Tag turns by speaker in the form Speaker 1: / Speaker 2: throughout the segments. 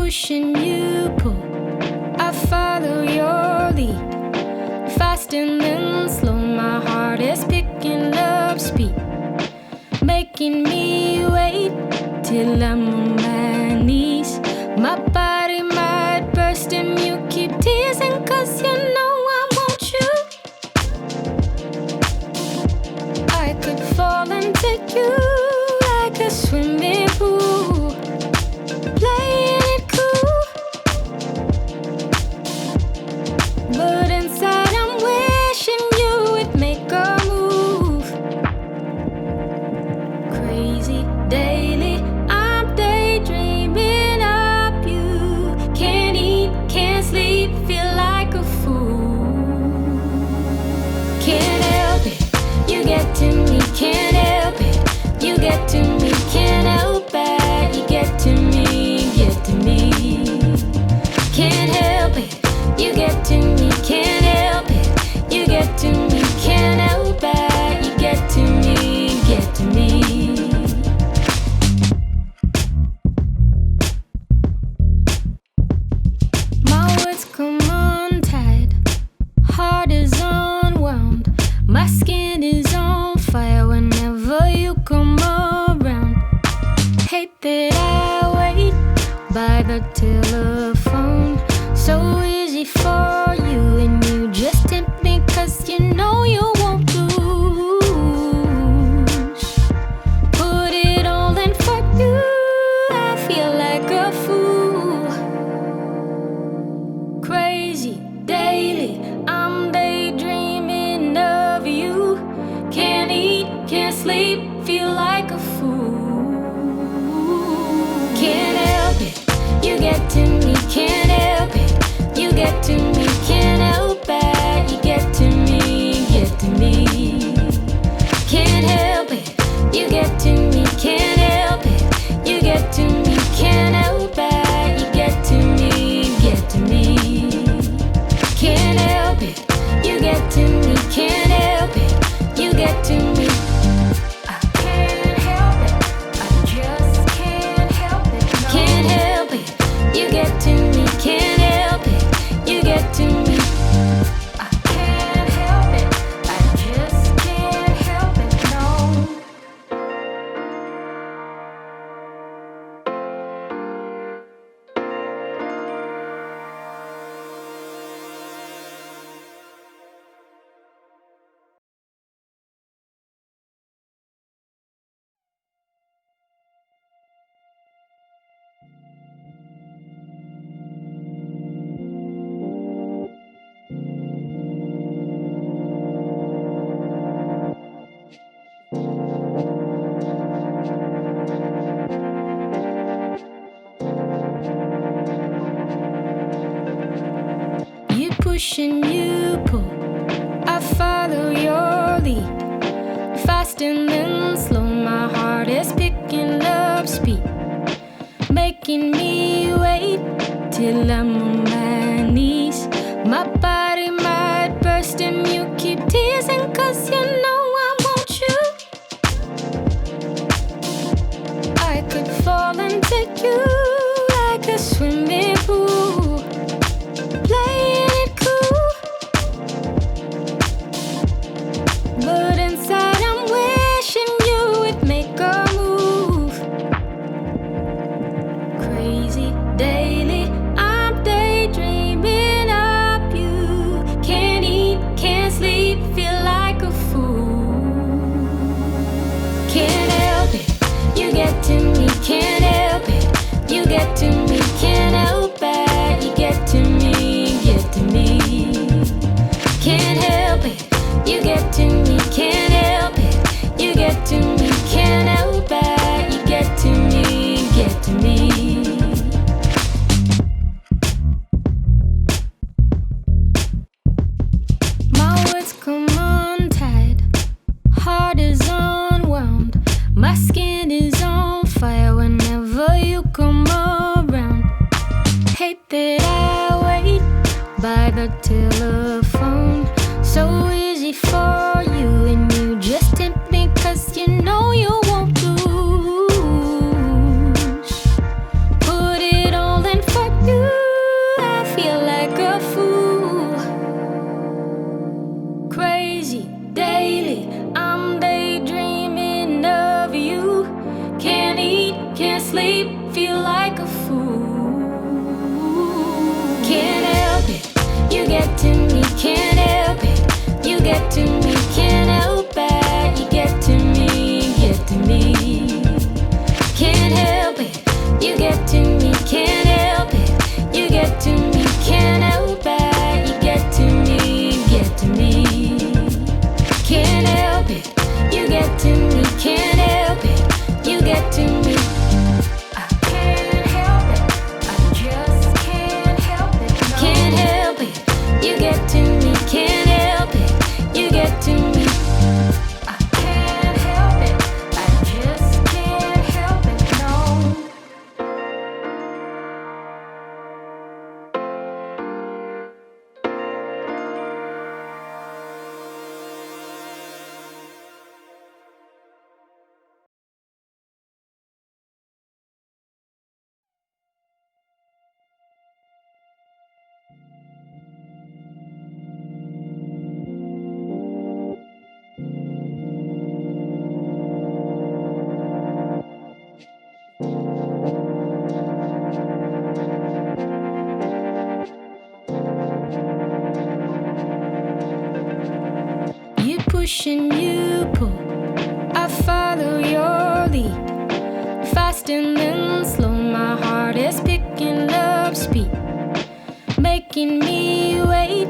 Speaker 1: push and you pull, I follow your lead. Fast and then slow, my heart is picking up speed, making me wait till I'm on my knees. My body might burst and you keep teasing, 'cause you know I want you. I could fall into you like a swimming pool, playing it cool, but inside I'm wishing you would make a move. Crazy daily, I'm daydreaming of you. Can't eat, can't sleep, feel like a fool. Can't help it, you get to me. Can't help it, you get to me. Can't help it, you get to me, get to me. Can't help it, you get to me. Can't help it, you get to me. Can't help it, you get to me, get to me. My words come untied, heart is unwound, my skin is on fire whenever you come around. Hate that I wait by the telephone, so easy for you, and you just tempt me 'cause you know you won't lose. Put it all in for you, I feel like a fool. Crazy daily, I'm daydreaming of you. Can't eat, can't sleep, feel like a fool. Can't help it, you get to me. Can't help it, you get to me. Can't help it, you get to me, get to me. Can't help it, you get to me. Can't help it, you get to me. Can't help it, you get to me, get to me. Can't help it, you get to me. Can't help it, you get to me. I can't help it, I just can't help it. No. Can't help it, you get to me. Can't help it, you get to me. I can't help it, I just can't help it. No. You push and you pull, I follow your lead. Fast and then slow, my heart is picking up speed, making me wait till I'm on my knees. My body might burst and you keep teasing, 'cause you know I want you. I could fall into you like a swimming pool, playing it cool, but inside I'm wishing you would make a move. Crazy daily, I'm daydreaming of you. Can't eat, can't sleep, feel like a fool. Can't help it, you get to me. Can't help it, you get to me. Can't help it, you get to me, get to me. Can't help it, you get to me. Can't help it, you get to me. Can't help it, you get to me, get to me. My words come untied, heart is unwound, my skin is on fire whenever you come around. Hate that I wait by the telephone, so easy for you, and you just tempt me 'cause you know you won't lose. Put it all in for Crazy daily, I'm daydreaming of you. Can't eat, can't sleep, feel like a fool. Can't help it, you get to me. Can't help it, you get to me. Can't help it, you get to me, get to me. Can't help it, you get to me. Can't help it, you get to me. Can't help it, you get to me, get to me. Can't help it, you get to me. Can't help it, you get to me. I can't help it, I just can't help it. No. Can't help it, you get to me. Can't help it, you get to me. I can't help it, I just can't help it. No. You push and you pull, I follow your lead. Fast and then slow, my heart is picking up speed, making me wait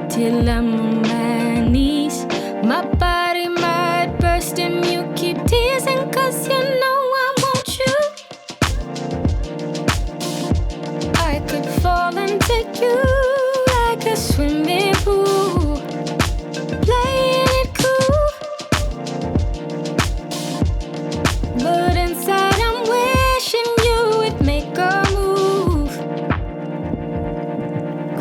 Speaker 1: till I'm on my knees. My body might burst and you keep teasing, 'cause you know I want you. I could fall into you like a swimming pool, playing it cool, but inside I'm wishing you would make a move.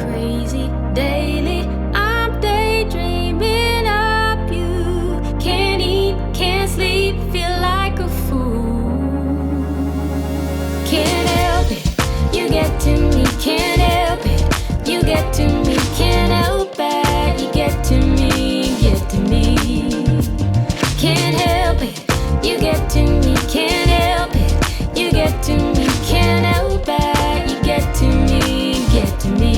Speaker 1: Crazy daily, I'm daydreaming of you. Can't eat, can't sleep, feel like a fool. Can't help it, you get to me. Can't help it, you get to me. Can't help it, you get to me, get to me. Can't help it, you get to me. Can't help it, you get to me. Can't help it, you get to me, get to me.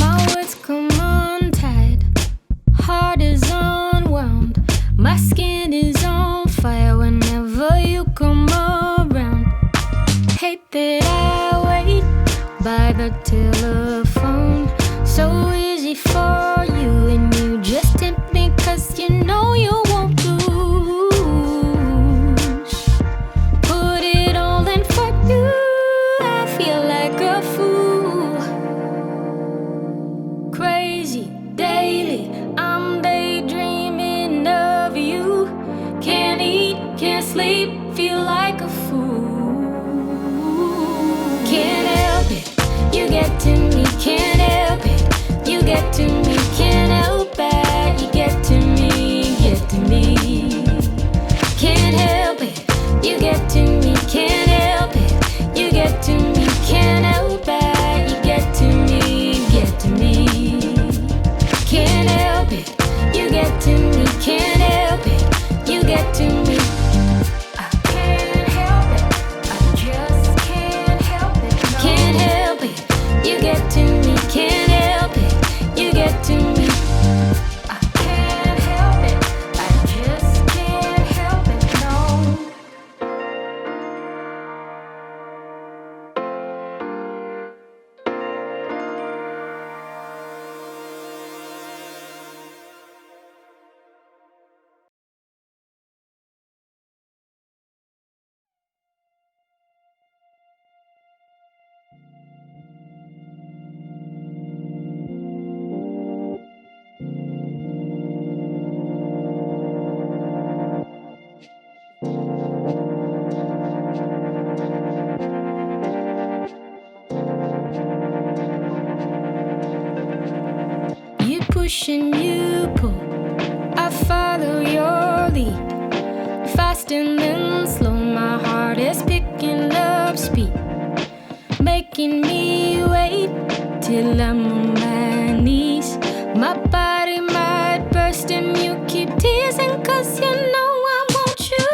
Speaker 1: My words come untied, heart is unwound. My skin is on fire whenever you come around. Hate that I wait by the telephone, so easy for you, and you just tempt me 'cause you know you won't lose. Put it all in for you, I feel like a fool. Crazy daily, I'm daydreaming of you. Can't eat, can't sleep, feel like a fool. Can't help it, you get to me. Can't help it, you get to me. Can't help it, you get to me, get to me. Can't help it, you get to me. Can't help it, you get to me. Can't help it, you get to me, get to me. Can't help it, you get to me. Can't help it, you get to me. I can't help it, I just can't help it. No. Can't help it, you get to me. Can't help it, you get to me. I can't help it, I just can't help it. No. You push and you pull, I follow your lead. Fast and then slow, my heart is picking up speed, making making me wait till I'm on my knees. My body might burst and you keep teasing 'cause you know I want you.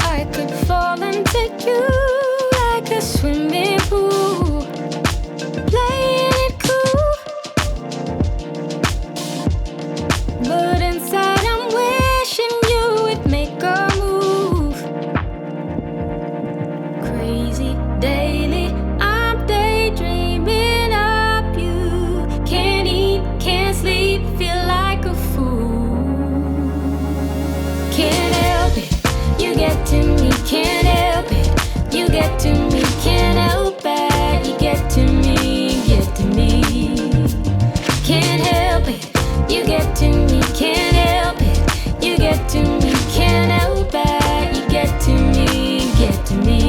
Speaker 1: I could fall into you like a swimming pool, playing it cool, but inside I'm wishing you would make a move. Crazy daily, I'm daydreaming of you. Can't eat, can't sleep, feel like a fool. Can't help it, you get to me. Can't help it, you get to me. Can't help it, you get to me, get to me. Can't help it, you get to me. Can't help it, you get to me. Can't help it, you get to me, get to me.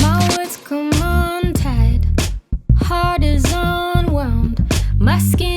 Speaker 1: My words come untied, heart is unwound, my skin